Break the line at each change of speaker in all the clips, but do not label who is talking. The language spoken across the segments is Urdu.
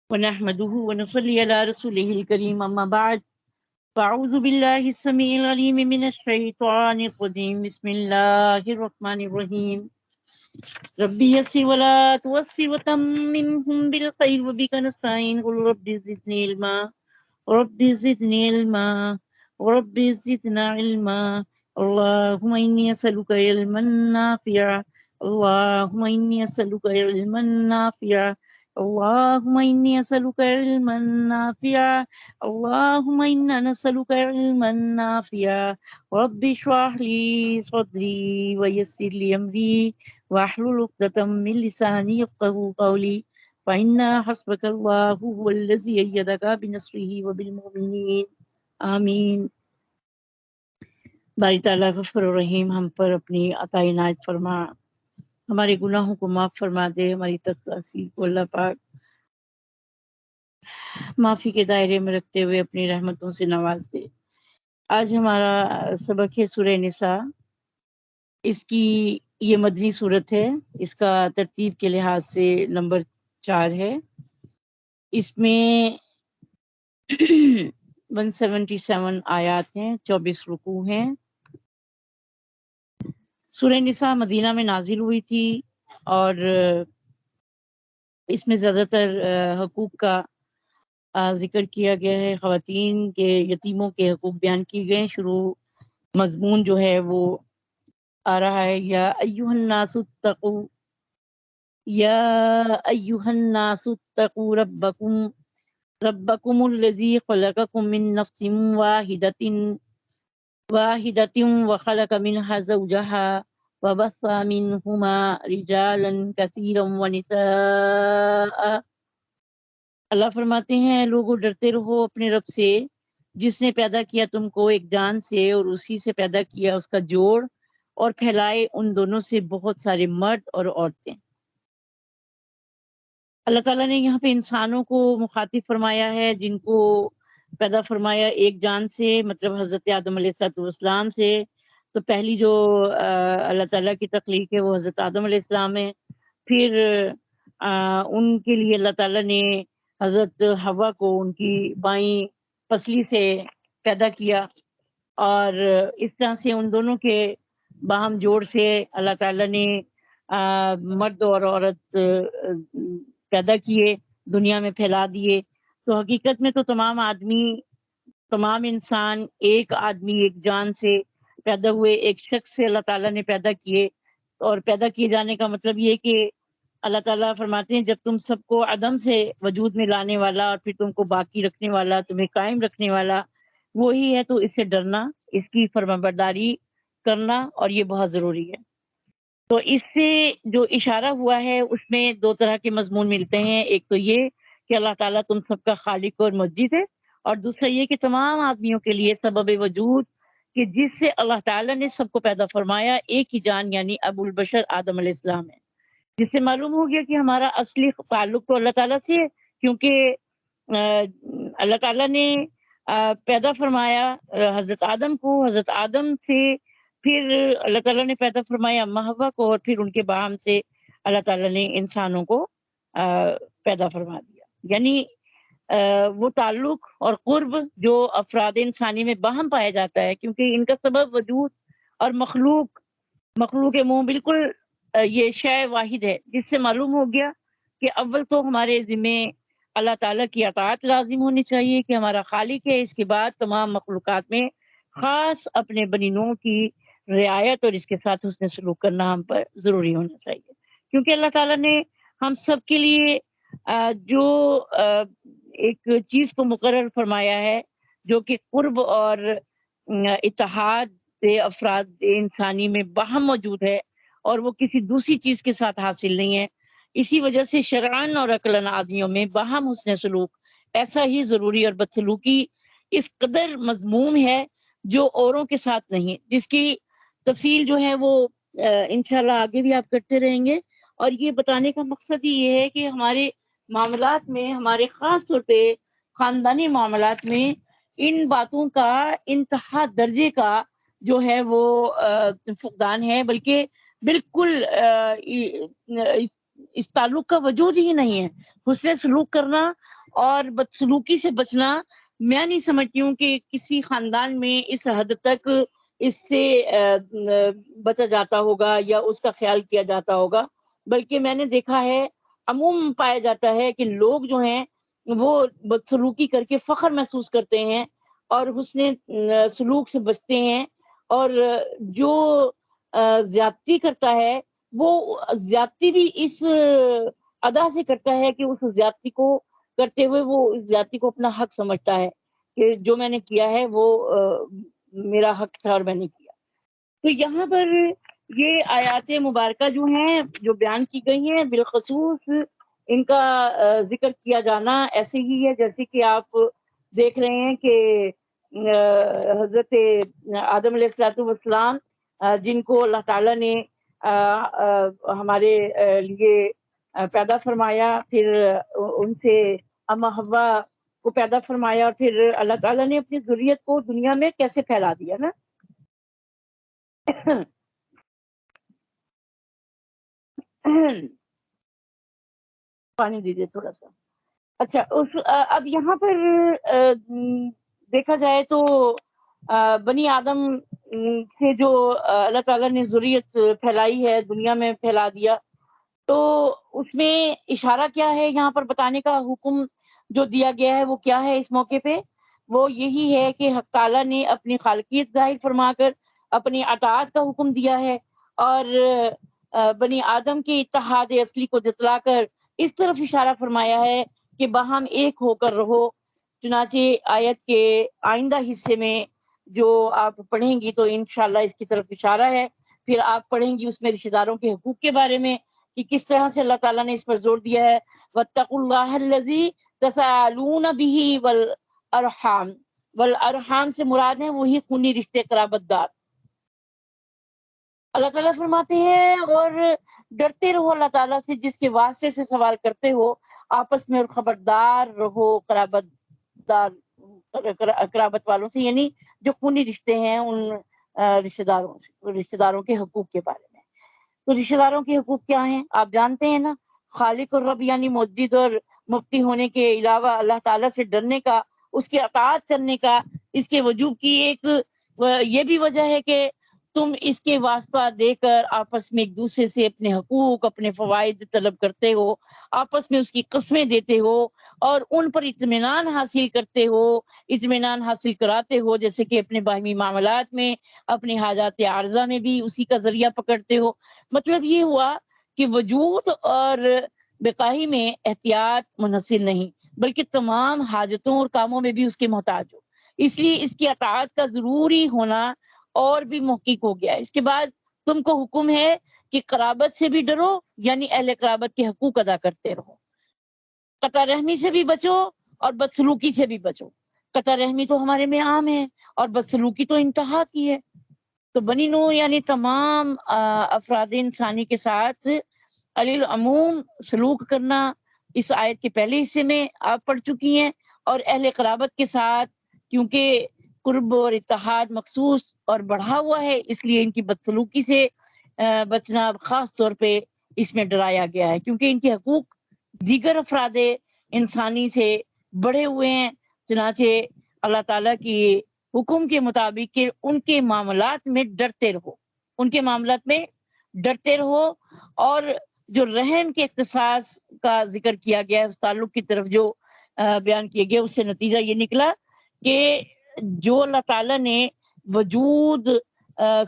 ونحمده ونصلي على رسوله الكريم أما بعد فأعوذ بالله السميع العليم من الشيطان الرجيم بسم الله الرحمن الرحيم ربي يسر ولا توسر وتممهم بالخير وبك نستعين قل رب زدني علما رب زدني علما رب زدنا علما اللهم إني أسألك علما نافعا اللهم إني أسألك علما نافعا اللهم إني أسألك علما نافعا اللهم إنا نسألك علما نافعا رب اشرح لي صدري ويسر لي أمري واحلل عقدة من لساني يفقهوا قولي فإن حسبك الله هو الذي أيدك بنصره وبالمؤمنين آمین۔ باری تعالیٰ غفور الرحیم ہم پر اپنی عطا عنایت فرما، ہمارے گناہوں کو معاف فرما دے، ہماری تقصیر کو اللہ پاک معافی کے دائرے میں رکھتے ہوئے اپنی رحمتوں سے نواز دے۔ آج ہمارا سبق ہے سورہ نساء۔ اس کی یہ مدنی صورت ہے، اس کا ترتیب کے لحاظ سے نمبر 4 ہے۔ اس میں 177 آیات ہیں، 24 رکوع ہیں۔ سورہ نساء مدینہ میں نازل ہوئی تھی اور اس میں زیادہ تر حقوق کا ذکر کیا گیا ہے، خواتین کے، یتیموں کے حقوق بیان کیے گئے ہیں۔ شروع مضمون جو ہے وہ آ رہا ہے یا ایھا الناس اتقوا، یا ایھا الناس اتقوا ربکم الذی خلقکم من نفس واحدۃ وخلق منها زوجها وبث منهما رجالا كثيرا ونساء۔ اللہ فرماتے ہیں لوگوں ڈرتے رہو اپنے رب سے جس نے پیدا کیا تم کو ایک جان سے اور اسی سے پیدا کیا اس کا جوڑ اور پھیلائے ان دونوں سے بہت سارے مرد اور عورتیں۔ اللہ تعالیٰ نے یہاں پہ انسانوں کو مخاطب فرمایا ہے جن کو پیدا فرمایا ایک جان سے، مطلب حضرت آدم علیہ السلام سے۔ تو پہلی جو اللہ تعالیٰ کی تخلیق ہے وہ حضرت آدم علیہ السلام ہے۔ پھر ان کے لیے اللہ تعالیٰ نے حضرت حوا کو ان کی بائیں پسلی سے پیدا کیا، اور اس طرح سے ان دونوں کے باہم جوڑ سے اللہ تعالیٰ نے مرد اور عورت پیدا کیے، دنیا میں پھیلا دیے۔ تو حقیقت میں تو تمام انسان ایک آدمی ایک جان سے پیدا ہوئے، ایک شخص سے اللہ تعالیٰ نے پیدا کیے۔ اور پیدا کیے جانے کا مطلب یہ کہ اللہ تعالیٰ فرماتے ہیں جب تم سب کو عدم سے وجود میں لانے والا اور پھر تم کو باقی رکھنے والا، تمہیں قائم رکھنے والا وہی ہے، تو اس سے ڈرنا، اس کی فرمانبرداری کرنا، اور یہ بہت ضروری ہے۔ تو اس سے جو اشارہ ہوا ہے اس میں 2 طرح کے مضمون ملتے ہیں۔ ایک تو یہ کہ اللہ تعالیٰ تم سب کا خالق اور مسجد ہے، اور دوسرا یہ کہ تمام آدمیوں کے لیے سبب وجود کہ جس سے اللہ تعالیٰ نے سب کو پیدا فرمایا ایک ہی جان، یعنی ابو البشر آدم علیہ السلام ہے، جس سے معلوم ہو گیا کہ ہمارا اصلی تعلق تو اللہ تعالیٰ سے ہے، کیونکہ اللہ تعالیٰ نے پیدا فرمایا حضرت آدم کو، حضرت آدم سے پھر اللہ تعالیٰ نے پیدا فرمایا اما حوا کو، اور پھر ان کے باہم سے اللہ تعالیٰ نے انسانوں کو پیدا فرما دیا۔ یعنی وہ تعلق اور قرب جو افراد انسانی میں باہم پایا جاتا ہے، کیونکہ ان کا سبب وجود اور مخلوق منہ بالکل یہ شے واحد ہے، جس سے معلوم ہو گیا کہ اول تو ہمارے ذمے اللہ تعالیٰ کی اطاعت لازم ہونی چاہیے کہ ہمارا خالق ہے، اس کے بعد تمام مخلوقات میں خاص اپنے بنی نوع کی رعایت اور اس کے ساتھ حسن سلوک کرنا ہم پر ضروری ہونا چاہیے، کیونکہ اللہ تعالیٰ نے ہم سب کے لیے جو ایک چیز کو مقرر فرمایا ہے جو کہ قرب اور اتحاد افراد انسانی میں باہم موجود ہے، اور وہ کسی دوسری چیز کے ساتھ حاصل نہیں ہے۔ اسی وجہ سے شرعاً اور عقلاً آدمیوں میں باہم حسن سلوک ایسا ہی ضروری اور بدسلوکی اس قدر مذموم ہے جو اوروں کے ساتھ نہیں، جس کی تفصیل جو ہے وہ انشاءاللہ آگے بھی آپ کرتے رہیں گے۔ اور یہ بتانے کا مقصد ہی یہ ہے کہ ہمارے معاملات میں، ہمارے خاص طور پہ خاندانی معاملات میں ان باتوں کا انتہا درجے کا جو ہے وہ فقدان ہے، بلکہ بالکل اس تعلق کا وجود ہی نہیں ہے۔ حسن سلوک کرنا اور بدسلوکی سے بچنا میں نہیں سمجھتی ہوں کہ کسی خاندان میں اس حد تک اس سے بچا جاتا ہوگا یا اس کا خیال کیا جاتا ہوگا، بلکہ میں نے دیکھا ہے عموم پایا جاتا ہے کہ لوگ جو ہیں وہ بدسلوکی کر کے فخر محسوس کرتے ہیں اور حسن سلوک سے بچتے ہیں، اور جو زیادتی کرتا ہے وہ زیادتی بھی اس ادا سے کرتا ہے کہ اس زیادتی کو کرتے ہوئے وہ اس زیادتی کو اپنا حق سمجھتا ہے کہ جو میں نے کیا ہے وہ میرا حق تھا اور میں نے کیا۔ تو یہاں پر یہ آیات مبارکہ جو ہیں جو بیان کی گئی ہیں بالخصوص ان کا ذکر کیا جانا ایسے ہی ہے جیسے کہ آپ دیکھ رہے ہیں کہ حضرت آدم علیہ الصلوۃ والسلام جن کو اللہ تعالیٰ نے ہمارے لیے پیدا فرمایا، پھر ان سے اما حوا کو پیدا فرمایا، اور پھر اللہ تعالیٰ نے اپنی ذریت کو دنیا میں کیسے پھیلا دیا نا۔ پانی دیجیے تھوڑا سا۔ اچھا اب یہاں پر دیکھا جائے تو بنی آدم سے جو اللہ تعالیٰ نے ذریت پھیلائی ہے، دنیا میں پھیلا دیا، تو اس میں اشارہ کیا ہے یہاں پر بتانے کا حکم جو دیا گیا ہے وہ کیا ہے اس موقع پہ؟ وہ یہی ہے کہ حق تعالیٰ نے اپنی خالقیت ظاہر فرما کر اپنی اطاعت کا حکم دیا ہے، اور بنی آدم کے اتحاد اصلی کو جتلا کر اس طرف اشارہ فرمایا ہے کہ باہم ایک ہو کر رہو۔ چنانچہ آیت کے آئندہ حصے میں جو آپ پڑھیں گی تو انشاءاللہ اس کی طرف اشارہ ہے، پھر آپ پڑھیں گی اس میں رشتہ داروں کے حقوق کے بارے میں کہ کس طرح سے اللہ تعالیٰ نے اس پر زور دیا ہے۔ وَاتَّقُوا اللَّهَ الَّذِي تَسَاءَلُونَ بِهِ وَالْأَرْحَامَ، والارحام سے مراد ہے وہی خونی رشتے قرابت دار۔ اللہ تعالیٰ فرماتے ہیں اور ڈرتے رہو اللہ تعالیٰ سے جس کے واسطے سے سوال کرتے ہو آپس میں، اور خبردار رہو قرابت دار قرابت والوں سے، یعنی جو خونی رشتے ہیں ان رشتہ داروں سے، رشتہ داروں کے حقوق کے بارے میں۔ تو رشتہ داروں کے حقوق کیا ہیں آپ جانتے ہیں نا، خالق اور رب یعنی موجد اور مفتی ہونے کے علاوہ اللہ تعالیٰ سے ڈرنے کا، اس کی اطاعت کرنے کا، اس کے وجوب کی ایک یہ بھی وجہ ہے کہ تم اس کے واسطہ دے کر آپس میں ایک دوسرے سے اپنے حقوق، اپنے فوائد طلب کرتے ہو، آپس میں اس کی قسمیں دیتے ہو اور ان پر اطمینان حاصل کرتے ہو، اطمینان حاصل کراتے ہو، جیسے کہ اپنے باہمی معاملات میں، اپنے حاجات عارضہ میں بھی اسی کا ذریعہ پکڑتے ہو۔ مطلب یہ ہوا کہ وجود اور بقائی میں احتیاط منحصر نہیں، بلکہ تمام حاجتوں اور کاموں میں بھی اس کے محتاج ہو۔ اس لیے اس کی اطاعت کا ضروری ہونا اور بھی محقق ہو گیا۔ اس کے بعد تم کو حکم ہے کہ قرابت سے بھی ڈرو، یعنی اہل قرابت کے حقوق ادا کرتے رہو، قطع رحمی سے بھی بچو اور بدسلوکی سے بھی بچو۔ قطع رحمی تو ہمارے میں عام ہے اور بدسلوکی تو انتہا کی ہے۔ تو بنی نوح یعنی تمام افراد انسانی کے ساتھ علی العموم سلوک کرنا اس آیت کے پہلے حصے میں آپ پڑھ چکی ہیں، اور اہل قرابت کے ساتھ کیونکہ قرب اور اتحاد مخصوص اور بڑھا ہوا ہے، اس لیے ان کی بدسلوکی سے بچنا خاص طور پہ اس میں ڈرایا گیا ہے، کیونکہ ان کے حقوق دیگر افراد انسانی سے بڑھے ہوئے ہیں۔ چنانچہ اللہ تعالیٰ کی حکم کے مطابق کہ ان کے معاملات میں ڈرتے رہو، ان کے معاملات میں ڈرتے رہو، اور جو رحم کے اختصاص کا ذکر کیا گیا ہے اس تعلق کی طرف جو بیان کیا گیا، اس سے نتیجہ یہ نکلا کہ جو اللہ تعالیٰ نے وجود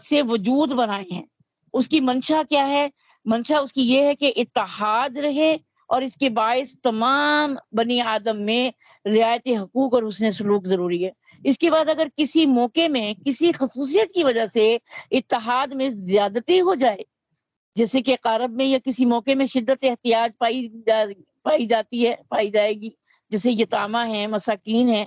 سے وجود بنائے ہیں اس کی منشا کیا ہے؟ منشا اس کی یہ ہے کہ اتحاد رہے، اور اس کے باعث تمام بنی آدم میں رعایت حقوق اور حسن سلوک ضروری ہے۔ اس کے بعد اگر کسی موقع میں کسی خصوصیت کی وجہ سے اتحاد میں زیادتی ہو جائے، جیسے کہ قارب میں یا کسی موقع میں شدت احتیاج پائی جائے گی، جیسے یتامہ ہیں، مساکین ہیں،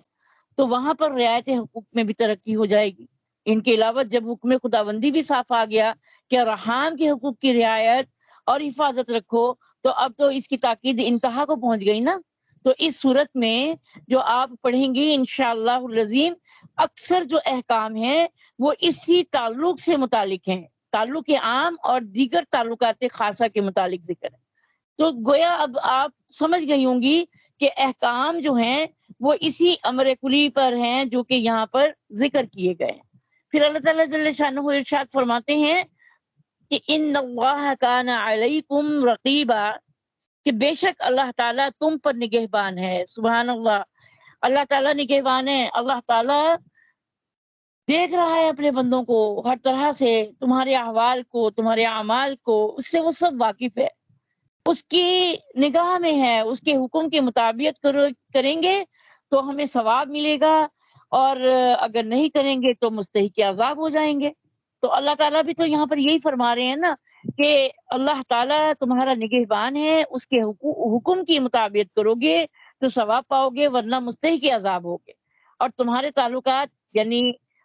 تو وہاں پر رعایت حقوق میں بھی ترقی ہو جائے گی۔ ان کے علاوہ جب حکم خداوندی بھی صاف آ گیا کہ رحام کے حقوق کی رعایت اور حفاظت رکھو، تو اب تو اس کی تاکید انتہا کو پہنچ گئی نا۔ تو اس صورت میں جو آپ پڑھیں گی انشاءاللہ العظیم، اکثر جو احکام ہیں وہ اسی تعلق سے متعلق ہیں، تعلق عام اور دیگر تعلقات خاصہ کے متعلق ذکر ہے۔ تو گویا اب آپ سمجھ گئی ہوں گی کہ احکام جو ہیں وہ اسی امر کلی پر ہیں جو کہ یہاں پر ذکر کیے گئے ہیں۔ پھر اللہ تعالیٰ جل شانہ ارشاد فرماتے ہیں کہ ان اللہ کان علیکم رقیبا، کہ بے شک اللہ تعالیٰ تم پر نگہبان ہے۔ سبحان اللہ، اللہ تعالیٰ نگہبان ہے۔ اللہ تعالیٰ دیکھ رہا ہے اپنے بندوں کو ہر طرح سے، تمہارے احوال کو، تمہارے اعمال کو، اس سے وہ سب واقف ہے، اس کی نگاہ میں ہے۔ اس کے حکم کے مطابق کریں گے تو ہمیں ثواب ملے گا، اور اگر نہیں کریں گے تو مستحق عذاب ہو جائیں گے۔ تو اللہ تعالیٰ بھی تو یہاں پر یہی فرما رہے ہیں نا کہ اللہ تعالیٰ تمہارا نگہبان ہے، اس کے حکم کے مطابق کرو گے تو ثواب پاؤ گے، ورنہ مستحق عذاب ہوگے۔ اور تمہارے تعلقات یعنی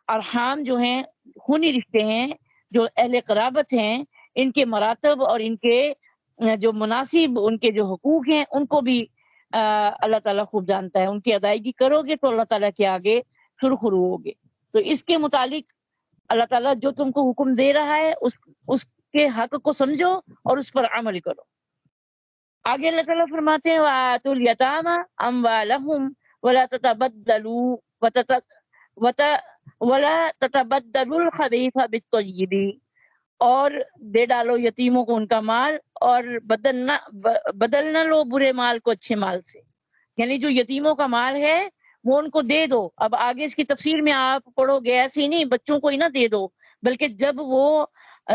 ارحام جو ہیں، خونی رشتے ہیں، جو اہل قرابت ہیں، ان کے مراتب اور ان کے جو مناسب، ان کے جو حقوق ہیں، ان کو بھی اللہ تعالیٰ خوب جانتا ہے۔ ان کی ادائیگی کرو گے تو اللہ تعالیٰ کے آگے سرخرو ہوگے۔ تو اس کے متعلق اللہ تعالیٰ جو تم کو حکم دے رہا ہے اس کے حق کو سمجھو اور اس پر عمل کرو۔ آگے اللہ تعالیٰ فرماتے ہیں وَآتُوا الْيَتَامَى أَمْوَالَهُمْ وَلَا تَتَبَدَّلُوا الْخَبِيثَ بِالطَّيِّبِ، اور دے ڈالو یتیموں کو ان کا مال، اور بدل نہ لو برے مال کو اچھے مال سے۔ یعنی جو یتیموں کا مال ہے وہ ان کو دے دو۔ اب آگے اس کی تفسیر میں آپ پڑھو گے، ایسے ہی نہیں بچوں کو ہی نہ دے دو، بلکہ جب وہ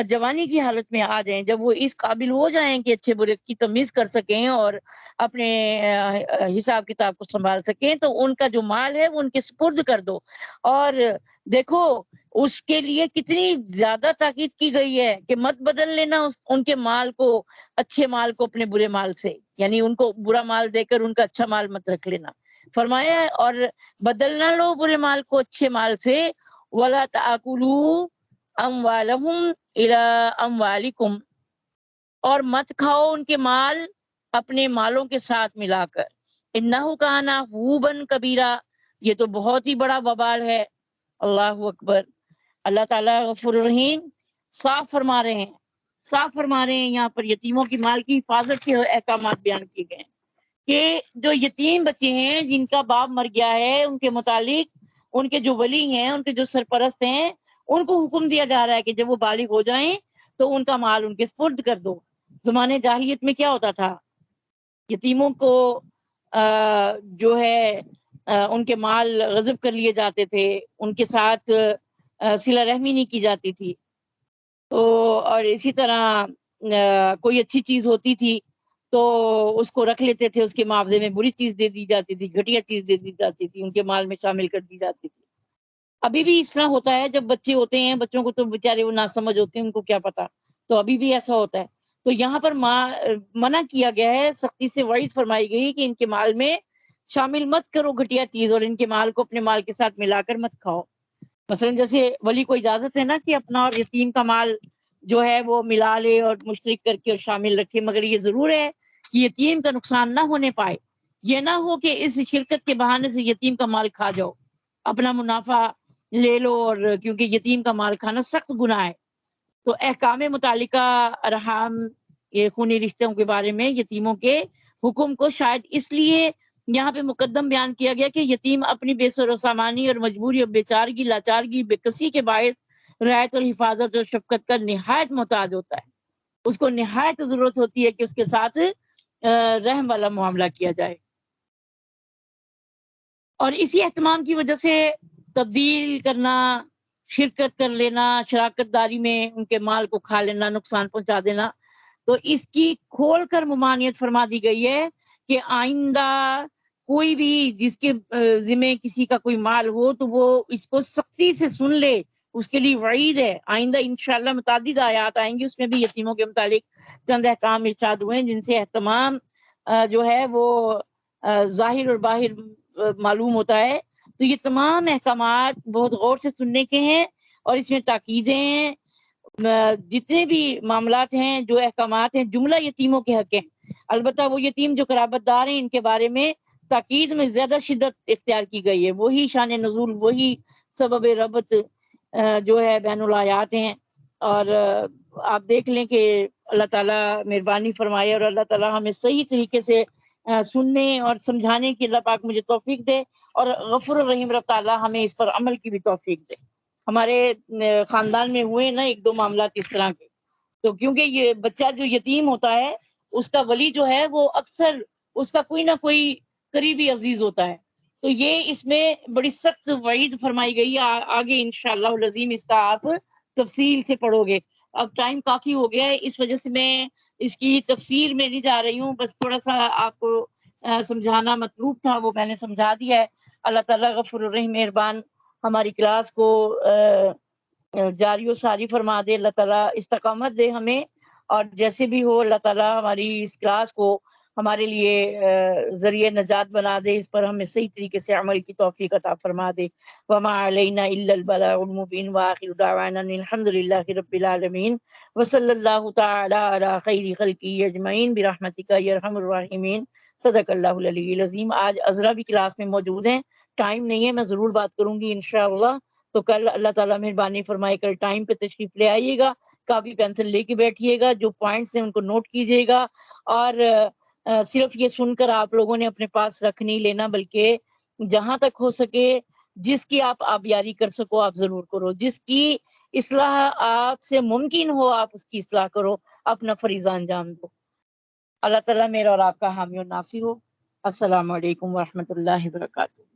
جوانی کی حالت میں آ جائیں، جب وہ اس قابل ہو جائیں کہ اچھے برے کی تمیز کر سکیں اور اپنے حساب کتاب کو سنبھال سکیں، تو ان کا جو مال ہے وہ ان کے سپرد کر دو۔ اور دیکھو اس کے لیے کتنی زیادہ تاکید کی گئی ہے کہ مت بدل لینا ان کے مال کو، اچھے مال کو اپنے برے مال سے، یعنی ان کو برا مال دے کر ان کا اچھا مال مت رکھ لینا۔ فرمایا ہے اور بدل نہ لو برے مال کو اچھے مال سے، وَلَا تَأْكُلُوا أَمْوَالَهُمْ إِلَىٰ أَمْوَالِكُمْ، اور مت کھاؤ ان کے مال اپنے مالوں کے ساتھ ملا کر۔ إِنَّهُ كَانَ حُوبًا كَبِيرًا، یہ تو بہت ہی بڑا وبال ہے۔ اللہ اکبر۔ اللہ تعالیٰ غفور الرحیم صاف فرما رہے ہیں، صاف فرما رہے ہیں، یہاں پر یتیموں کی مال کی حفاظت کے احکامات بیان کیے گئے ہیں کہ جو یتیم بچے ہیں جن کا باپ مر گیا ہے، ان کے متعلق ان کے جو ولی ہیں، ان کے جو سرپرست ہیں، ان کو حکم دیا جا رہا ہے کہ جب وہ بالغ ہو جائیں تو ان کا مال ان کے سپرد کر دو۔ زمانے جاہلیت میں کیا ہوتا تھا، یتیموں کو جو ہے ان کے مال غصب کر لیے جاتے تھے، ان کے ساتھ صلہ رحمی نہیں کی جاتی تھی۔ تو اور اسی طرح کوئی اچھی چیز ہوتی تھی تو اس کو رکھ لیتے تھے، اس کے معاوضے میں بری چیز دے دی جاتی تھی، گھٹیا چیز دے دی جاتی تھی، ان کے مال میں شامل کر دی جاتی تھی۔ ابھی بھی اس طرح ہوتا ہے، جب بچے ہوتے ہیں، بچوں کو تو بیچارے وہ ناسمجھ ہوتے ہیں، ان کو کیا پتا، تو ابھی بھی ایسا ہوتا ہے۔ تو یہاں پر منع کیا گیا ہے، سختی سے وعید فرمائی گئی کہ ان کے مال میں شامل مت کرو گھٹیا چیز، اور ان کے مال کو اپنے مال کے ساتھ ملا کر مت کھاؤ۔ مثلا جیسے ولی کو اجازت ہے نا کہ اپنا اور یتیم کا مال جو ہے وہ ملا لے اور مشترک کر کے اور شامل رکھے، مگر یہ ضرور ہے کہ یتیم کا نقصان نہ ہونے پائے، یہ نہ ہو کہ اس شرکت کے بہانے سے یتیم کا مال کھا جاؤ، اپنا منافع لے لو، اور کیونکہ یتیم کا مال کھانا سخت گناہ ہے۔ تو احکام متعلقہ ارحام، یہ خونی رشتوں کے بارے میں یتیموں کے حکم کو شاید اس لیے یہاں پہ مقدم بیان کیا گیا کہ یتیم اپنی بے سر و سامانی اور مجبوری اور بیچارگی، لاچارگی، بے کسی کے باعث رعایت اور حفاظت اور شفقت کا نہایت محتاج ہوتا ہے۔ اس کو نہایت ضرورت ہوتی ہے کہ اس کے ساتھ رحم والا معاملہ کیا جائے، اور اسی اہتمام کی وجہ سے تبدیل کرنا، شرکت کر لینا، شراکت داری میں ان کے مال کو کھا لینا، نقصان پہنچا دینا، تو اس کی کھول کر ممانعت فرما دی گئی ہے کہ آئندہ کوئی بھی جس کے ذمہ کسی کا کوئی مال ہو تو وہ اس کو سختی سے سن لے، اس کے لیے وعید ہے۔ آئندہ انشاءاللہ متعدد آیات آئیں گی، اس میں بھی یتیموں کے متعلق چند احکام ارشاد ہوئے ہیں جن سے اہتمام جو ہے وہ ظاہر اور باہر معلوم ہوتا ہے۔ تو یہ تمام احکامات بہت غور سے سننے کے ہیں، اور اس میں تاکیدیں ہیں، جتنے بھی معاملات ہیں، جو احکامات ہیں، جملہ یتیموں کے حق ہیں۔ البتہ وہ یتیم جو قرابت دار ہیں، ان کے بارے میں تاکید میں زیادہ شدت اختیار کی گئی ہے، وہی شان نزول، وہی سبب ربط جو ہے بین الآیات ہیں۔ اور آپ دیکھ لیں کہ اللہ تعالیٰ مہربانی فرمائے اور اللہ تعالیٰ ہمیں صحیح طریقے سے سننے اور سمجھانے کی اللہ پاک مجھے توفیق دے، اور غفور الرحیم رب تعالیٰ ہمیں اس پر عمل کی بھی توفیق دے۔ ہمارے خاندان میں ہوئے نا ایک دو معاملات اس طرح کے، تو کیونکہ یہ بچہ جو یتیم ہوتا ہے اس کا ولی جو ہے وہ اکثر اس کا کوئی نہ کوئی قریبی عزیز ہوتا ہے، تو یہ اس میں بڑی سخت وعید فرمائی گئی ہے۔ آگے انشاءاللہ العظیم اس کا آپ تفصیل سے پڑھو گے۔ اب ٹائم کافی ہو گیا ہے، اس وجہ سے میں اس کی تفسیر میں نہیں جا رہی ہوں، بس تھوڑا سا آپ کو سمجھانا مطلوب تھا، وہ میں نے سمجھا دیا ہے۔ اللہ تعالیٰ غفور الرحیم مہربان ہماری کلاس کو جاری و ساری فرما دے، اللہ تعالیٰ استقامت دے ہمیں، اور جیسے بھی ہو اللہ تعالیٰ ہماری اس کلاس کو ہمارے لیے ذریعہ نجات بنا دے، اس پر ہمیں صحیح طریقے سے عمل کی توفیق عطا فرما دے۔ وما علینا الا البلاغ المبین، وآخر دعوانا ان الحمد للہ رب العالمین، وصلی اللہ تعالی علی خیر خلقہ اجمعین برحمتک یا ارحم الراحمین۔ صدق اللہ العلی العظیم۔ آج عذرا بھی کلاس میں موجود ہیں، ٹائم نہیں ہے، میں ضرور بات کروں گی انشاءاللہ، تو کل اللہ تعالیٰ مہربانی فرمائے کل ٹائم پہ تشریف لے آئیے گا، کاپی پینسل لے کے بیٹھیے گا، جو پوائنٹس ہیں ان کو نوٹ کیجیے گا، اور صرف یہ سن کر آپ لوگوں نے اپنے پاس رکھ نہیں لینا، بلکہ جہاں تک ہو سکے جس کی آپ آبیاری کر سکو آپ ضرور کرو، جس کی اصلاح آپ سے ممکن ہو آپ اس کی اصلاح کرو، اپنا فریضہ انجام دو۔ اللہ تعالیٰ میرا اور آپ کا حامی و ناصر ہو۔ السلام علیکم ورحمۃ اللہ وبرکاتہ۔